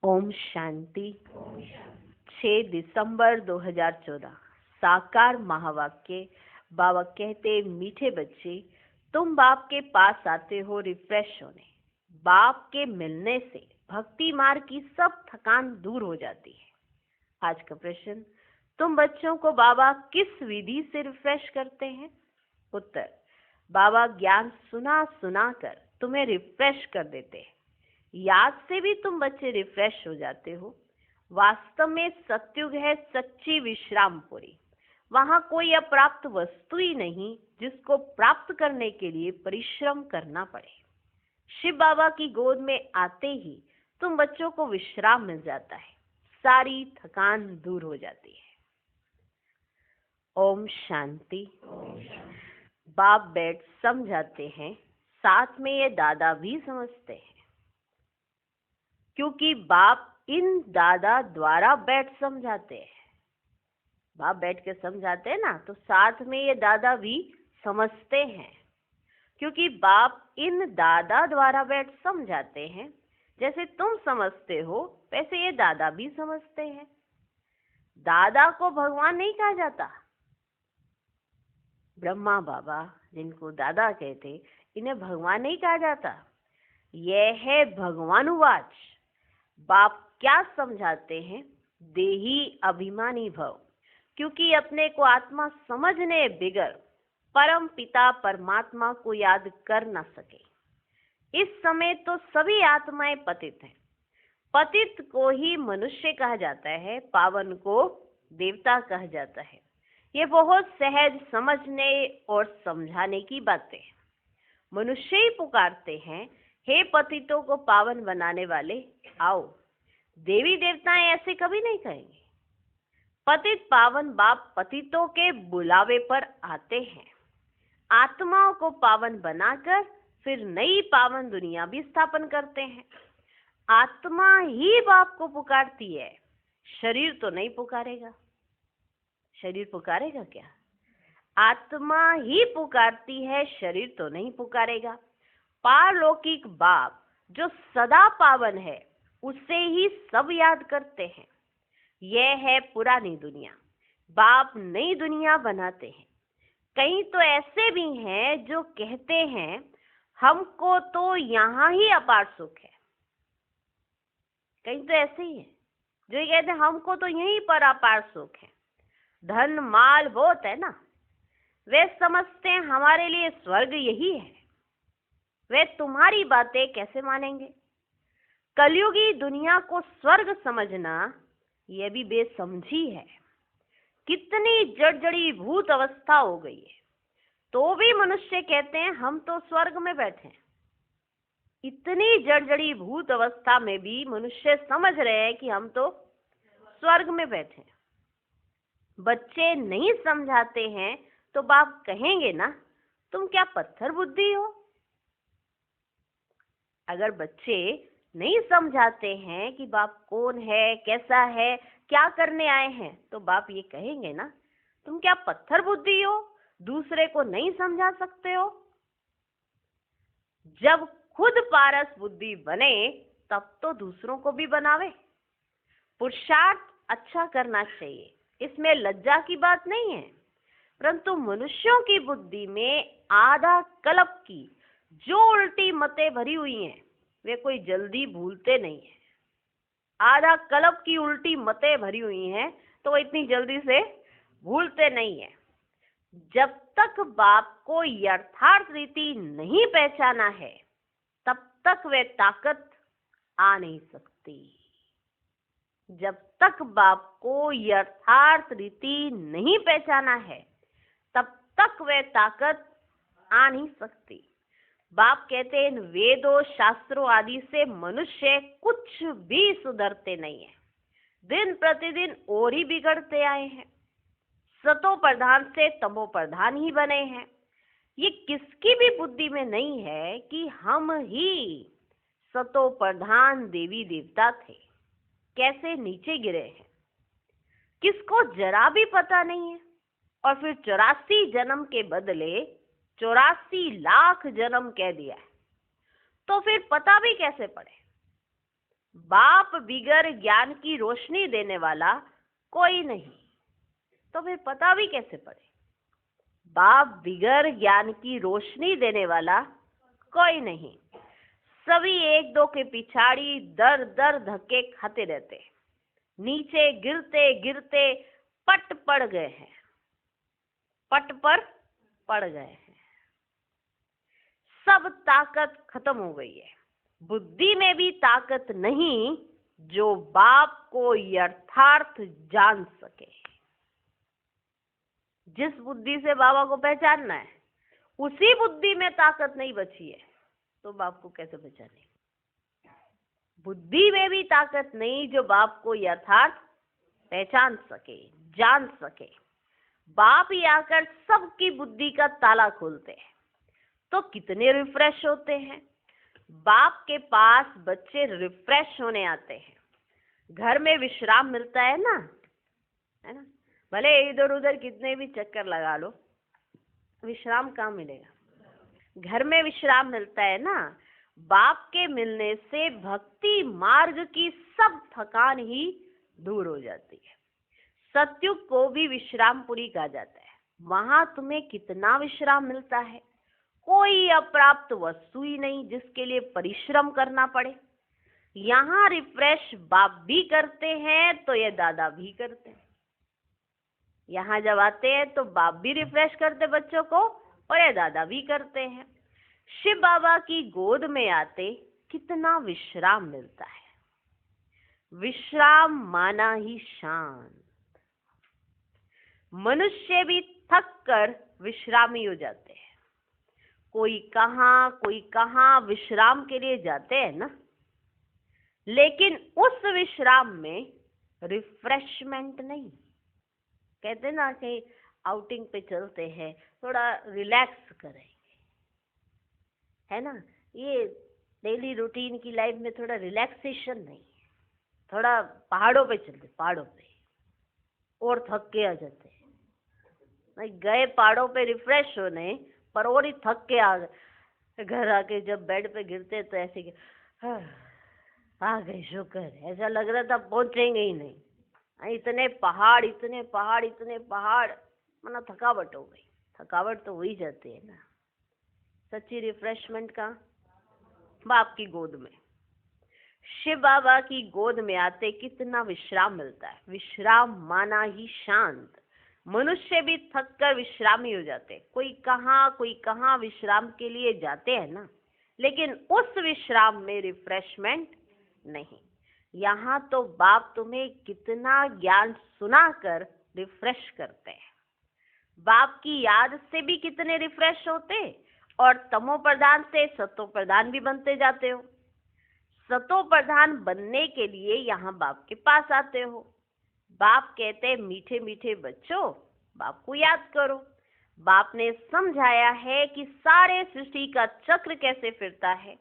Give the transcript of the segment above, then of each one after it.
ओम शांति। 6 दिसंबर 2014। साकार महावाक्य। बाबा कहते, मीठे बच्चे, तुम बाप के पास आते हो रिफ्रेश होने। बाप के मिलने से भक्ति मार्ग की सब थकान दूर हो जाती है। आज का प्रश्न, तुम बच्चों को बाबा किस विधि से रिफ्रेश करते हैं? उत्तर, बाबा ज्ञान सुना सुना कर तुम्हें रिफ्रेश कर देते हैं। याद से भी तुम बच्चे रिफ्रेश हो जाते हो। वास्तव में सत्युग है सच्ची विश्रामपुरी। वहां कोई अप्राप्त वस्तु ही नहीं जिसको प्राप्त करने के लिए परिश्रम करना पड़े। शिव बाबा की गोद में आते ही तुम बच्चों को विश्राम मिल जाता है, सारी थकान दूर हो जाती है। ओम शांति। बाप बैठ समझाते हैं, साथ में ये दादा भी समझते हैं, क्योंकि बाप इन दादा द्वारा बैठ समझाते हैं। बाप बैठ के समझाते हैं ना, तो साथ में ये दादा भी समझते हैं, क्योंकि बाप इन दादा द्वारा बैठ समझाते हैं। जैसे तुम समझते हो वैसे ये दादा भी समझते हैं। दादा को भगवान नहीं कहा जाता। ब्रह्मा बाबा, जिनको दादा कहते, इन्हें भगवान नहीं कहा जाता। यह है भगवानुवाच। बाप क्या समझाते हैं? देही अभिमानी भव, क्योंकि अपने को आत्मा समझने बिगर परम पिता परमात्मा को याद कर न सके। इस समय तो सभी आत्माएं पतित हैं। पतित को ही मनुष्य कहा जाता है, पावन को देवता कहा जाता है। ये बहुत सहज समझने और समझाने की बातें हैं। मनुष्य ही पुकारते हैं, हे पतितों को पावन बनाने वाले, आओ। देवी देवताएं ऐसे कभी नहीं कहेंगे। पतित पावन बाप पतितों के बुलावे पर आते हैं। आत्माओं को पावन बनाकर फिर नई पावन दुनिया भी स्थापन करते हैं। आत्मा ही बाप को पुकारती है, शरीर तो नहीं पुकारेगा। शरीर पुकारेगा क्या? आत्मा ही पुकारती है, शरीर तो नहीं पुकारेगा। पारलौकिक बाप जो सदा पावन है, उसे ही सब याद करते हैं। यह है पुरानी दुनिया। बाप नई दुनिया बनाते हैं। कई तो ऐसे भी हैं जो कहते हैं, हमको तो यहाँ ही अपार सुख है। कई तो ऐसे ही हैं जो ये कहते हैं, हमको तो यहीं पर अपार सुख है। धन माल बहुत है ना, वे समझते हैं हमारे लिए स्वर्ग यही है। वे तुम्हारी बातें कैसे मानेंगे? कलयुगी दुनिया को स्वर्ग समझना यह भी बेसमझी है। कितनी जड़जड़ी भूत अवस्था हो गई है, तो भी मनुष्य कहते हैं हम तो स्वर्ग में बैठे हैं। इतनी जड़जड़ी भूत अवस्था में भी मनुष्य समझ रहे हैं कि हम तो स्वर्ग में बैठे हैं। बच्चे नहीं समझाते हैं तो बाप कहेंगे ना, तुम क्या पत्थर बुद्धि हो? अगर बच्चे नहीं समझाते हैं कि बाप कौन है, कैसा है, क्या करने आए हैं, तो बाप ये कहेंगे ना, तुम क्या पत्थर बुद्धि हो, दूसरे को नहीं समझा सकते हो? जब खुद पारस बुद्धि बने तब तो दूसरों को भी बनावे। पुरुषार्थ अच्छा करना चाहिए, इसमें लज्जा की बात नहीं है। परंतु मनुष्यों की बुद्धि में आधा कल्प की जो उल्टी मतें भरी हुई हैं, वे कोई जल्दी भूलते नहीं है। आधा कल्प की उल्टी मतें भरी हुई हैं तो वो इतनी जल्दी से भूलते नहीं है। जब तक बाप को यथार्थ रीति नहीं पहचाना है, तब तक वे ताकत आ नहीं सकती। जब तक बाप को यथार्थ रीति नहीं पहचाना है, तब तक वे ताकत आ नहीं सकती। बाप कहते हैं, वेदों शास्त्रों आदि से मनुष्य कुछ भी सुधरते नहीं है। दिन प्रतिदिन और ही बिगड़ते आए हैं। सतो प्रधान से तमो प्रधान ही बने हैं। ये किसकी भी बुद्धि में नहीं है कि हम ही सतो प्रधान देवी देवता थे, कैसे नीचे गिरे हैं। किसको जरा भी पता नहीं है। और फिर 84 जन्म के बदले 84 लाख जन्म कह दिया है, तो फिर पता भी कैसे पड़े? बाप बिगर ज्ञान की रोशनी देने वाला कोई नहीं, तो फिर पता भी कैसे पड़े? बाप बिगर ज्ञान की रोशनी देने वाला कोई नहीं। सभी एक दो के पिछाड़ी दर दर धक्के खाते रहते, नीचे गिरते गिरते पट पड़ गए हैं, पट पर पड़ गए हैं। सब ताकत खत्म हो गई है। बुद्धि में भी ताकत नहीं जो बाप को यथार्थ जान सके। जिस बुद्धि से बाबा को पहचानना है, उसी बुद्धि में ताकत नहीं बची है, तो बाप को कैसे पहचाने? बुद्धि में भी ताकत नहीं जो बाप को यथार्थ पहचान सके, जान सके। बाप ही आकर सबकी बुद्धि का ताला खोलते हैं, तो कितने रिफ्रेश होते हैं। बाप के पास बच्चे रिफ्रेश होने आते हैं। घर में विश्राम मिलता है ना, है ना? भले इधर उधर कितने भी चक्कर लगा लो, विश्राम कहाँ मिलेगा? घर में विश्राम मिलता है ना। बाप के मिलने से भक्ति मार्ग की सब थकान ही दूर हो जाती है। सत्युग को भी विश्रामपुरी कहा जाता है। वहां तुम्हें कितना विश्राम मिलता है। कोई अप्राप्त वस्तु ही नहीं जिसके लिए परिश्रम करना पड़े। यहाँ रिफ्रेश बाप भी करते हैं तो ये दादा भी करते हैं। यहाँ जब आते हैं तो बाप भी रिफ्रेश करते बच्चों को और ये दादा भी करते हैं। शिव बाबा की गोद में आते कितना विश्राम मिलता है। विश्राम माना ही शांत। मनुष्य भी थक कर विश्रामी हो जाते हैं। कोई कहाँ विश्राम के लिए जाते हैं ना, लेकिन उस विश्राम में रिफ्रेशमेंट नहीं। कहते ना कि आउटिंग पे चलते हैं, थोड़ा रिलैक्स करेंगे, है ना? ये डेली रूटीन की लाइफ में थोड़ा रिलैक्सेशन नहीं है। थोड़ा पहाड़ों पे चलते, पहाड़ों पे और थक के आ जाते हैं। गए पहाड़ों पे रिफ्रेश होने, पर और ही थक के आ गए। घर आके जब बेड पे गिरते तो ऐसे कि आ गए, शुक्र, ऐसा लग रहा था पहुंचेंगे ही नहीं। इतने पहाड़, इतने पहाड़, इतने पहाड़, मना थकावट हो गई। थकावट तो हो ही जाती है ना। सच्ची रिफ्रेशमेंट का बाप की गोद में, शिव बाबा की गोद में आते कितना विश्राम मिलता है। विश्राम माना ही शांत। मनुष्य भी थक कर विश्रामी हो जाते। कोई कहाँ विश्राम के लिए जाते हैं ना, लेकिन उस विश्राम में रिफ्रेशमेंट नहीं। यहाँ तो बाप तुम्हें कितना ज्ञान सुनाकर रिफ्रेश करते हैं। बाप की याद से भी कितने रिफ्रेश होते, और तमो प्रधान से सतो प्रधान भी बनते जाते हो। सतो प्रधान बनने के लिए यहाँ बाप के पास आते हो। बाप कहते मीठे मीठे बच्चों, बाप को याद करो। बाप ने समझाया है कि सारे सृष्टि का चक्र कैसे फिरता है,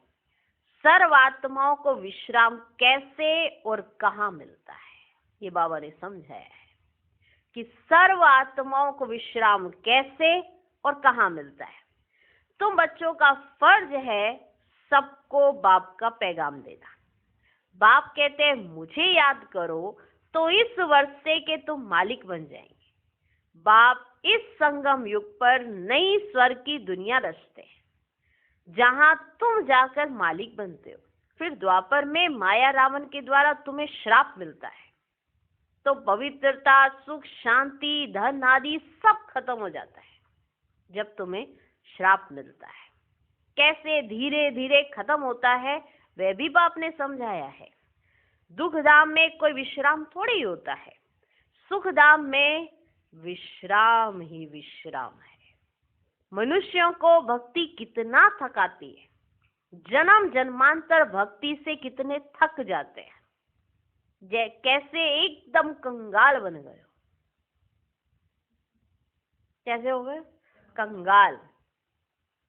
सर्वात्माओं को विश्राम कैसे और कहाँ मिलता है। ये बाबा ने समझाया है कि सर्व आत्माओं को विश्राम कैसे और कहाँ मिलता है। तुम बच्चों का फर्ज है सबको बाप का पैगाम देना। बाप कहते हैं मुझे याद करो तो इस वर्षे के तुम मालिक बन जाएंगे। बाप इस संगम युग पर नई स्वर्ग की दुनिया रचते हैं, जहां तुम जाकर मालिक बनते हो। फिर द्वापर में माया रावण के द्वारा तुम्हें श्राप मिलता है, तो पवित्रता, सुख, शांति, धन आदि सब खत्म हो जाता है जब तुम्हें श्राप मिलता है। कैसे धीरे धीरे खत्म होता है वह भी बाप ने समझाया है। दुख धाम में कोई विश्राम थोड़ी होता है, सुख धाम में विश्राम ही विश्राम है। मनुष्यों को भक्ति कितना थकाती है। जन्म जन्मांतर भक्ति से कितने थक जाते हैं, कैसे एकदम कंगाल बन गए हो। कैसे हो गए कंगाल।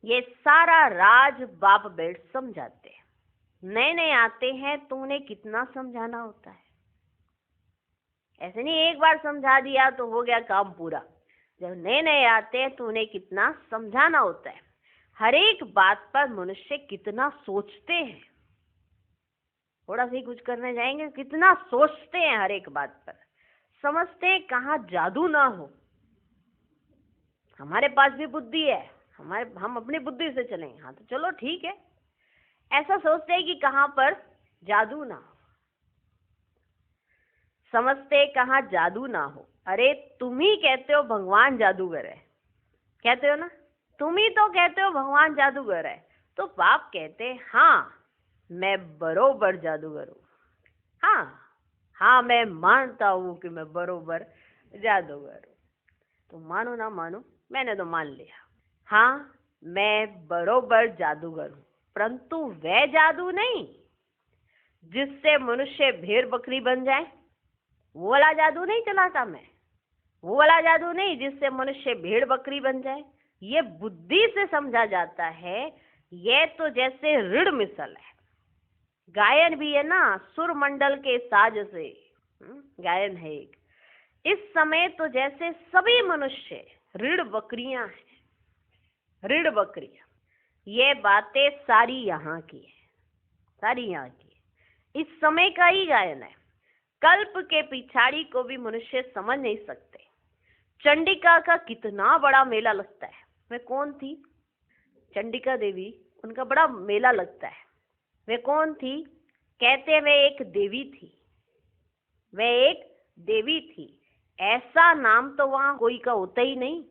ये सारा राज बाप बेट समझाते हैं। नए नए आते हैं तो उन्हें कितना समझाना होता है। ऐसे नहीं एक बार समझा दिया तो हो गया काम पूरा। जब नए नए आते हैं तो उन्हें कितना समझाना होता है। हर एक बात पर मनुष्य कितना सोचते हैं थोड़ा सा ही कुछ करने जाएंगे, कितना सोचते हैं हर एक बात पर, समझते हैं कहाँ जादू ना हो। हमारे पास भी बुद्धि है, हम अपनी बुद्धि से चलेंगे, हाँ तो चलो ठीक है, ऐसा सोचते हैं कि कहाँ पर जादू ना हो, समझते कहाँ जादू ना हो। अरे तुम ही कहते हो भगवान जादूगर है, कहते हो ना, तुम ही तो कहते हो भगवान जादूगर है, तो बाप कहते हैं हाँ मैं बरोबर जादूगर हूँ, हाँ मैं मानता हूँ कि मैं बरोबर जादूगर हूँ। तो मानो ना मानो, मैंने तो मान लिया, हाँ मैं बरोबर जादूगर हूँ, परंतु वह जादू नहीं जिससे मनुष्य भेड़ बकरी बन जाए, वो वाला जादू नहीं चलाता मैं, वो वाला जादू नहीं जिससे मनुष्य भेड़ बकरी बन जाए। ये बुद्धि से समझा जाता है। ये तो जैसे ऋण मिसल है, गायन भी है ना, सुर मंडल के साज से गायन है एक। इस समय तो जैसे सभी मनुष्य ऋण बकरियां हैं, ऋण बकरियां। ये बातें सारी यहाँ की है, सारी यहाँ की है, इस समय का ही गायन है। कल्प के पिछाड़ी को भी मनुष्य समझ नहीं सकते। चंडिका का कितना बड़ा मेला लगता है। वे कौन थी? चंडिका देवी, उनका बड़ा मेला लगता है। वे कौन थी? कहते वे एक देवी थी, वे एक देवी थी। ऐसा नाम तो वहां कोई का होता ही नहीं।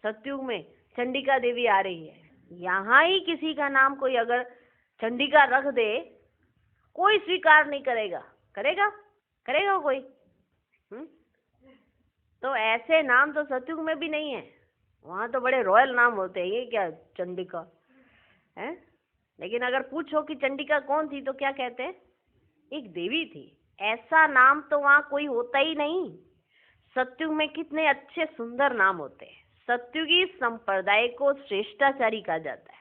सतयुग में चंडिका देवी आ रही है, यहाँ ही किसी का नाम कोई अगर चंडिका रख दे, कोई स्वीकार नहीं करेगा। करेगा? करेगा कोई? तो ऐसे नाम तो सतयुग में भी नहीं है। वहां तो बड़े रॉयल नाम होते हैं, ये क्या चंडिका है। लेकिन अगर पूछो कि चंडिका कौन थी तो क्या कहते हैं? एक देवी थी। ऐसा नाम तो वहां कोई होता ही नहीं। सतयुग में कितने अच्छे सुंदर नाम होते हैं। सतयुगी संप्रदाय को श्रेष्ठाचारी कहा जाता है।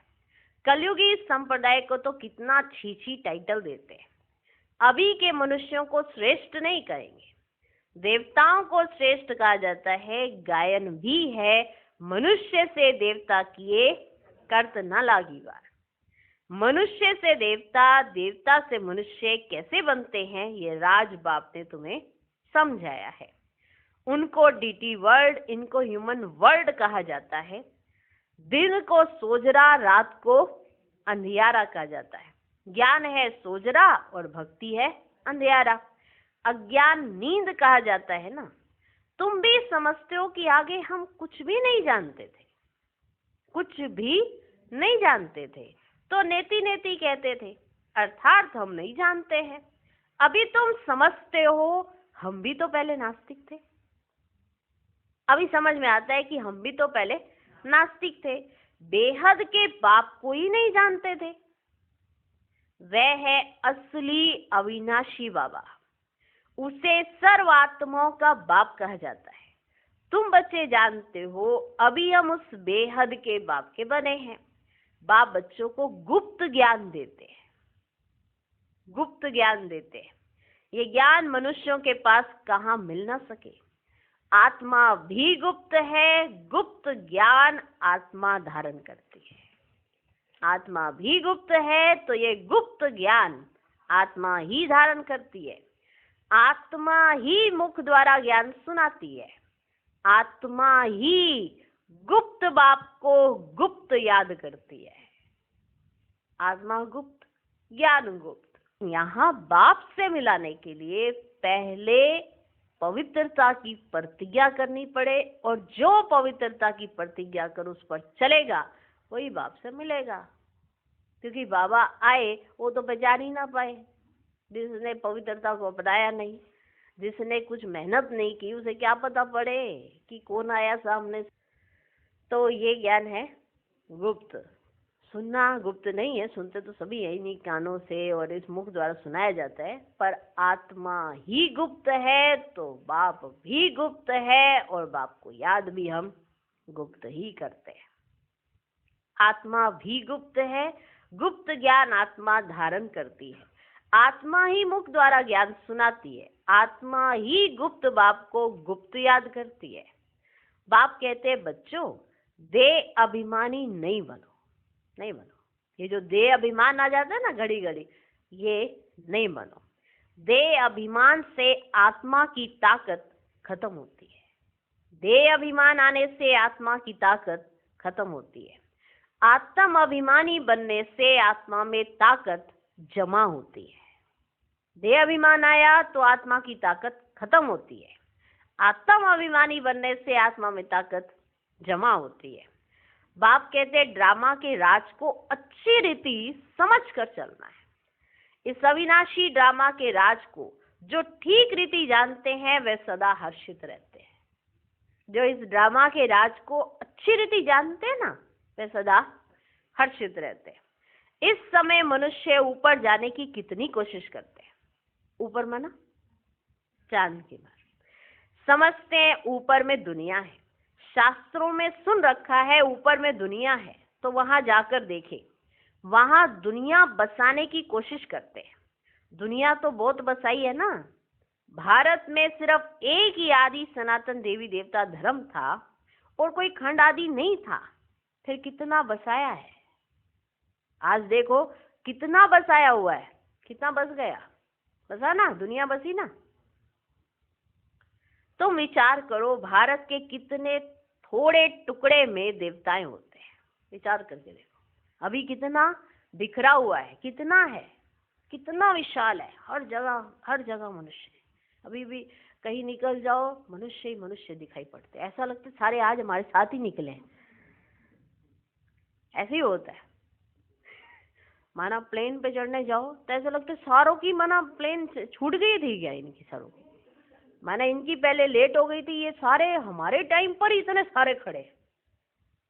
कलयुगी संप्रदाय को तो कितना छी टाइटल देते हैं। अभी के मनुष्यों को श्रेष्ठ नहीं कहेंगे, देवताओं को श्रेष्ठ कहा जाता है। गायन भी है, मनुष्य से देवता किए कर्त न लागी बार। मनुष्य से देवता, देवता से मनुष्य कैसे बनते हैं, ये राज बाप ने तुम्हें समझाया है। उनको डीटी वर्ल्ड, इनको ह्यूमन वर्ल्ड कहा जाता है। दिन को सोजरा, रात को अंधियारा कहा जाता है। ज्ञान है सोजरा और भक्ति है अंधियारा। अज्ञान नींद कहा जाता है ना। तुम भी समझते हो कि आगे हम कुछ भी नहीं जानते थे, कुछ भी नहीं जानते थे, तो नेति नेति कहते थे, अर्थात हम नहीं जानते हैं। अभी तुम समझते हो, हम भी तो पहले नास्तिक थे। अभी समझ में आता है कि हम भी तो पहले नास्तिक थे, बेहद के बाप को ही नहीं जानते थे। वह है असली अविनाशी बाबा, उसे सर्वात्माओं का बाप कहा जाता है। तुम बच्चे जानते हो, अभी हम उस बेहद के बाप के बने हैं। बाप बच्चों को गुप्त ज्ञान देते हैं, गुप्त ज्ञान देते हैं। ये ज्ञान मनुष्यों के पास कहाँ मिल ना सके। आत्मा भी गुप्त है, गुप्त ज्ञान आत्मा धारण करती है। आत्मा भी गुप्त है तो ये गुप्त ज्ञान आत्मा ही धारण करती है। आत्मा ही मुख द्वारा ज्ञान सुनाती है। आत्मा ही गुप्त बाप को गुप्त याद करती है। आत्मा गुप्त, ज्ञान गुप्त। यहाँ बाप से मिलाने के लिए पहले पवित्रता की प्रतिज्ञा करनी पड़े, और जो पवित्रता की प्रतिज्ञा कर उस पर चलेगा वही बाप से मिलेगा। क्योंकि बाबा आए वो तो पहचान ही ना पाए, जिसने पवित्रता को अपनाया नहीं, जिसने कुछ मेहनत नहीं की, उसे क्या पता पड़े कि कौन आया सामने। तो ये ज्ञान है गुप्त। सुनना गुप्त नहीं है, सुनते तो सभी है इन्हीं कानों से और इस मुख द्वारा सुनाया जाता है, पर आत्मा ही गुप्त है तो बाप भी गुप्त है, और बाप को याद भी हम गुप्त ही करते हैं। आत्मा भी गुप्त है, गुप्त ज्ञान आत्मा धारण करती है। आत्मा ही मुख द्वारा ज्ञान सुनाती है। आत्मा ही गुप्त बाप को गुप्त याद करती है। बाप कहते हैं बच्चों, देह अभिमानी नहीं बनो, नहीं बनो। ये जो देह अभिमान आ जाता है ना घड़ी घड़ी, ये नहीं बनो। देह अभिमान से आत्मा की ताकत खत्म होती है। देह अभिमान आने से आत्मा की ताकत खत्म होती है। आत्म अभिमानी बनने से आत्मा में ताकत जमा होती है। देह अभिमान आया तो आत्मा की ताकत खत्म होती है। आत्म अभिमानी बनने से आत्मा में ताकत जमा होती है। बाप कहते ड्रामा के राज को अच्छी रीति समझ कर चलना है। इस अविनाशी ड्रामा के राज को जो ठीक रीति जानते हैं वे सदा हर्षित रहते हैं। जो इस ड्रामा के राज को अच्छी रीति जानते हैं ना, वे सदा हर्षित रहते हैं। इस समय मनुष्य ऊपर जाने की कितनी कोशिश करते हैं। ऊपर माना चांद की बात। समझते हैं ऊपर में दुनिया है, शास्त्रों में सुन रखा है ऊपर में दुनिया है, तो वहां जाकर देखे, वहां दुनिया बसाने की कोशिश करते हैं। दुनिया तो बहुत बसाई है ना। भारत में सिर्फ एक ही आदि सनातन देवी देवता धर्म था और कोई खंड आदि नहीं था, फिर कितना बसाया है। आज देखो कितना बसाया हुआ है, कितना बस गया, बसा ना, दुनिया बसी ना। तुम विचार करो भारत के कितने थोड़े टुकड़े में देवताएं होते हैं। विचार करके देखो अभी कितना बिखरा हुआ है, कितना है, कितना विशाल है। हर जगह मनुष्य है। अभी भी कहीं निकल जाओ मनुष्य ही मनुष्य दिखाई पड़ते, ऐसा लगता है सारे आज हमारे साथ ही निकले हैं। ऐसे ही होता है। माना प्लेन पे चढ़ने जाओ तो ऐसा लगता है सारों की माना प्लेन छूट गई थी क्या इनकी, सारों की माना इनकी पहले लेट हो गई थी, ये सारे हमारे टाइम पर इतने सारे खड़े।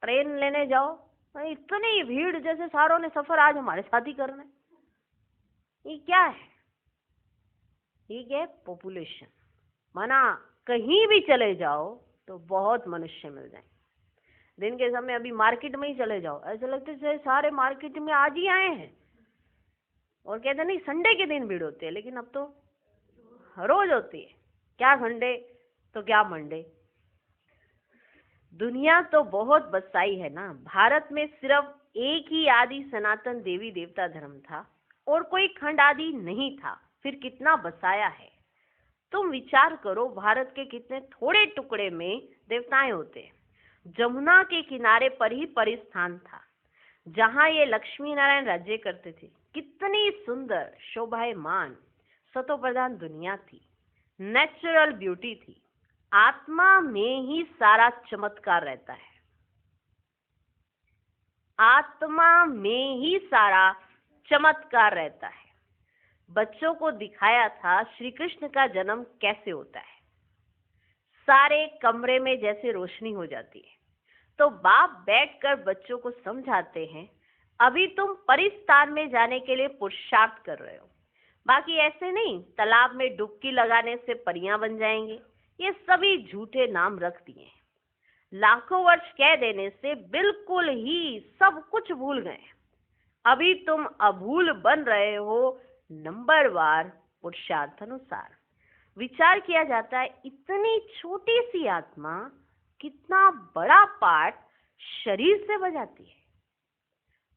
ट्रेन लेने जाओ इतनी भीड़, जैसे सारों ने सफर आज हमारे साथ ही करना है। ये क्या है? ठीक है, पॉपुलेशन। माना कहीं भी चले जाओ तो बहुत मनुष्य मिल जाए। दिन के समय अभी मार्केट में ही चले जाओ, ऐसा लगता है सारे मार्केट में आज ही आए हैं। और कहते नहीं संडे के दिन भीड़ होती है, लेकिन अब तो हर रोज होती है। क्या संडे तो क्या मंडे। दुनिया तो बहुत बसाई है ना। भारत में सिर्फ एक ही आदि सनातन देवी देवता धर्म था और कोई खंड आदि नहीं था, फिर कितना बसाया है। तुम विचार करो भारत के कितने थोड़े टुकड़े में देवताएं होते हैं। जमुना के किनारे पर ही परिस्थान था जहां ये लक्ष्मी नारायण राज्य करते थे। कितनी सुंदर शोभायमान सतो प्रधान दुनिया थी, नेचुरल ब्यूटी थी। आत्मा में ही सारा चमत्कार रहता है। आत्मा में ही सारा चमत्कार रहता है। बच्चों को दिखाया था श्री कृष्ण का जन्म कैसे होता है। सारे कमरे में जैसे रोशनी हो जाती है तो बाप बैठकर बच्चों को समझाते हैं, अभी तुम परिस्थान में जाने के लिए पुरुषार्थ कर रहे हो। बाकी ऐसे नहीं तालाब में डुबकी लगाने से परियां बन जाएंगे, ये सभी झूठे नाम रख दिए हैं। लाखों वर्ष कह देने से बिल्कुल ही सब कुछ भूल गए। अभी तुम अभूल बन रहे हो नंबरवार पुरुषार्थ अनुसार। विचार किया जाता है इतनी छोटी सी आत्मा कितना बड़ा पार्ट शरीर से बजाती है।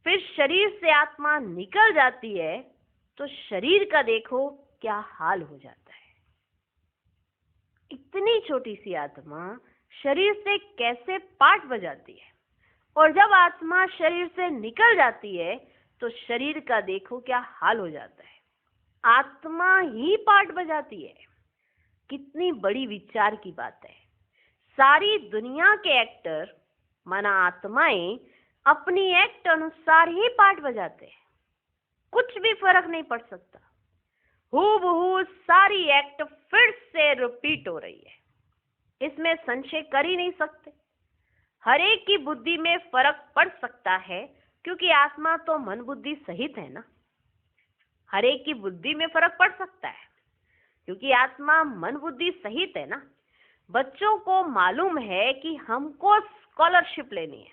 फिर शरीर से आत्मा निकल जाती है तो शरीर का देखो क्या हाल हो जाता है। इतनी छोटी सी आत्मा शरीर से कैसे पार्ट बजाती है, और जब आत्मा शरीर से निकल जाती है तो शरीर का देखो क्या हाल हो जाता है। आत्मा ही पार्ट बजाती है। कितनी बड़ी विचार की बात है। सारी दुनिया के एक्टर माना आत्माएं अपनी एक्ट अनुसार ही पार्ट बजाते हैं। कुछ भी फर्क नहीं पड़ सकता। हूबहू सारी एक्ट फिर से रिपीट हो रही है, इसमें संशय कर ही नहीं सकते। हर एक की बुद्धि में फर्क पड़ सकता है क्योंकि आत्मा तो मन बुद्धि सहित है ना। हर एक की बुद्धि में फर्क पड़ सकता है क्योंकि आत्मा मन बुद्धि सहित है ना। बच्चों को मालूम है कि हमको स्कॉलरशिप लेनी है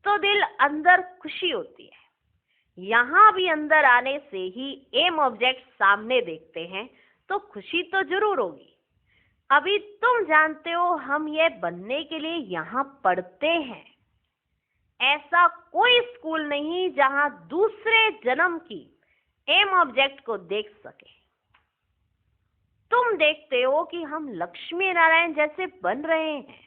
तो दिल अंदर खुशी होती है। यहाँ भी अंदर आने से ही एम ऑब्जेक्ट सामने देखते हैं तो खुशी तो जरूर होगी। अभी तुम जानते हो हम ये बनने के लिए यहाँ पढ़ते हैं। ऐसा कोई स्कूल नहीं जहाँ दूसरे जन्म की एम ऑब्जेक्ट को देख सके। तुम देखते हो कि हम लक्ष्मी नारायण जैसे बन रहे हैं।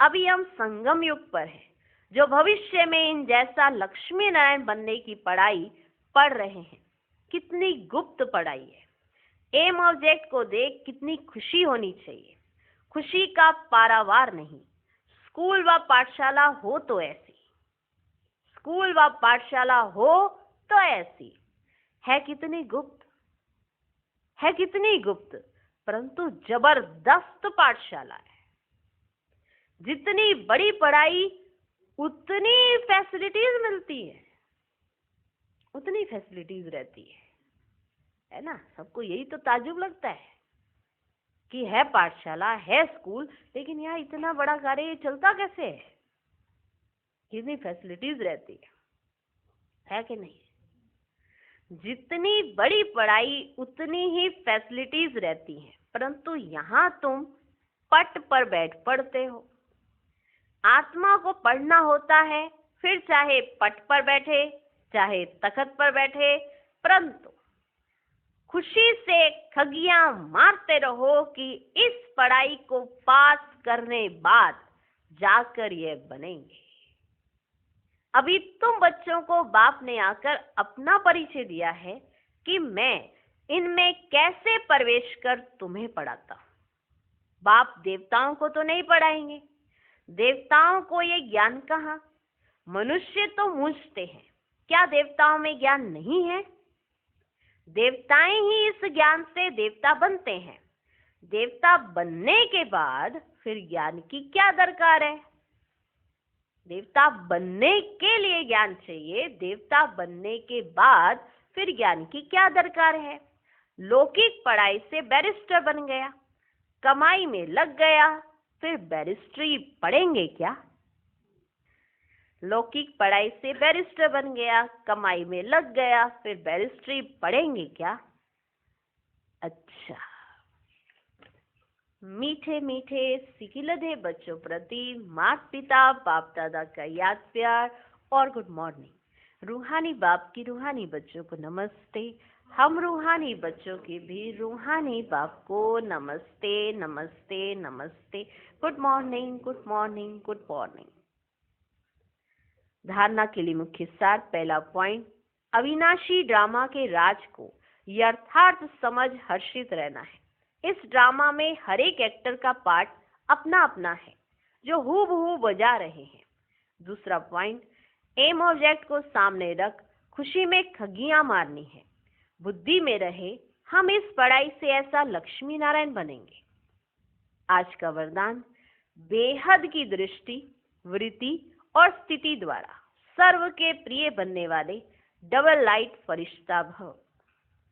अभी हम संगम युग पर हैं, जो भविष्य में इन जैसा लक्ष्मी नारायण बनने की पढ़ाई पढ़ रहे हैं। कितनी गुप्त पढ़ाई है। एम ऑब्जेक्ट को देख कितनी खुशी होनी चाहिए। खुशी का पारावार नहीं। स्कूल व पाठशाला हो तो ऐसी, स्कूल व पाठशाला हो तो ऐसी है। कितनी गुप्त है, कितनी गुप्त, परंतु जबरदस्त पाठशाला है। जितनी बड़ी पढ़ाई उतनी फैसिलिटीज मिलती है, उतनी फैसिलिटीज रहती है ना। सबको यही तो ताज्जुब लगता है कि है पाठशाला, है स्कूल, लेकिन यहाँ इतना बड़ा कार्य चलता कैसे है। कितनी फैसिलिटीज रहती है कि नहीं। जितनी बड़ी पढ़ाई उतनी ही फैसिलिटीज रहती हैं, परंतु यहाँ तुम पट पर बैठ पढ़ते हो। आत्मा को पढ़ना होता है, फिर चाहे पट पर बैठे चाहे तख्त पर बैठे, परंतु खुशी से खगियां मारते रहो कि इस पढ़ाई को पास करने बाद जाकर ये बनेंगे। अभी तुम बच्चों को बाप ने आकर अपना परिचय दिया है कि मैं इनमें कैसे प्रवेश कर तुम्हें पढ़ाता हूं। बाप देवताओं को तो नहीं पढ़ाएंगे, देवताओं को ये ज्ञान कहाँ। मनुष्य तो मूझते हैं, क्या देवताओं में ज्ञान नहीं है। देवताएं ही इस ज्ञान से देवता बनते हैं। देवता बनने के बाद फिर ज्ञान की क्या दरकार है। देवता बनने के लिए ज्ञान चाहिए, देवता बनने के बाद फिर ज्ञान की क्या दरकार है। लौकिक पढ़ाई से बैरिस्टर बन गया, कमाई में लग गया, फिर बैरिस्ट्री पढ़ेंगे क्या। लौकिक पढ़ाई से बैरिस्टर बन गया, कमाई में लग गया, फिर बैरिस्ट्री पढ़ेंगे क्या। अच्छा, मीठे मीठे सिकिलधे बच्चों प्रति माता पिता बाप दादा का याद प्यार और गुड मॉर्निंग। रूहानी बाप की रूहानी बच्चों को नमस्ते। हम रूहानी बच्चों की भी रूहानी बाप को नमस्ते नमस्ते नमस्ते। Good morning good morning good morning. धारणा के लिए मुख्य सार। पहला पॉइंट, अविनाशी ड्रामा के राज को यथार्थ समझ हर्षित रहना है। इस ड्रामा में हर एक एक्टर का पार्ट अपना अपना है, जो हूबहू बजा रहे हैं। दूसरा पॉइंट, एम ऑब्जेक्ट को सामने रख खुशी में खगियां मारनी है। बुद्धि में रहे हम इस पढ़ाई से ऐसा लक्ष्मी नारायण बनेंगे। आज का वरदान, बेहद की दृष्टि, वृत्ति और स्थिति द्वारा सर्व के प्रिय बनने वाले डबल लाइट फरिश्ता भव।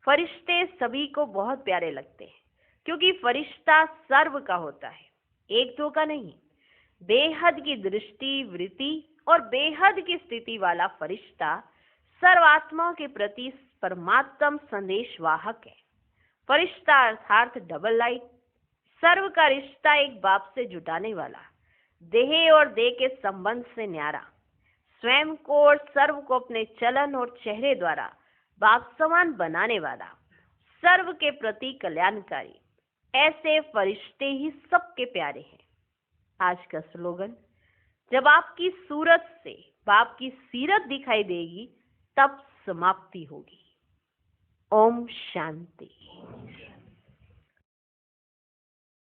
फरिश्ते सभी को बहुत प्यारे लगते हैं, क्योंकि फरिश्ता सर्व का होता है, एक दो का नहीं। बेहद की दृष्टि, वृत्ति और बेहद की स्थिति वाला फरिश्ता सर्वात्माओं के प्रति परमात्म संदेश वाहक है। फरिश्ता अर्थात डबल लाइट, सर्व का रिश्ता एक बाप से जुटाने वाला, देह और देह के संबंध से न्यारा, स्वयं को और सर्व को अपने चलन और चेहरे द्वारा बाप समान बनाने वाला, सर्व के प्रति कल्याणकारी। ऐसे फरिश्ते ही सबके प्यारे हैं। आज का स्लोगन, जब आपकी सूरत से बाप की सीरत दिखाई देगी तब समाप्ति होगी। ओम शांति।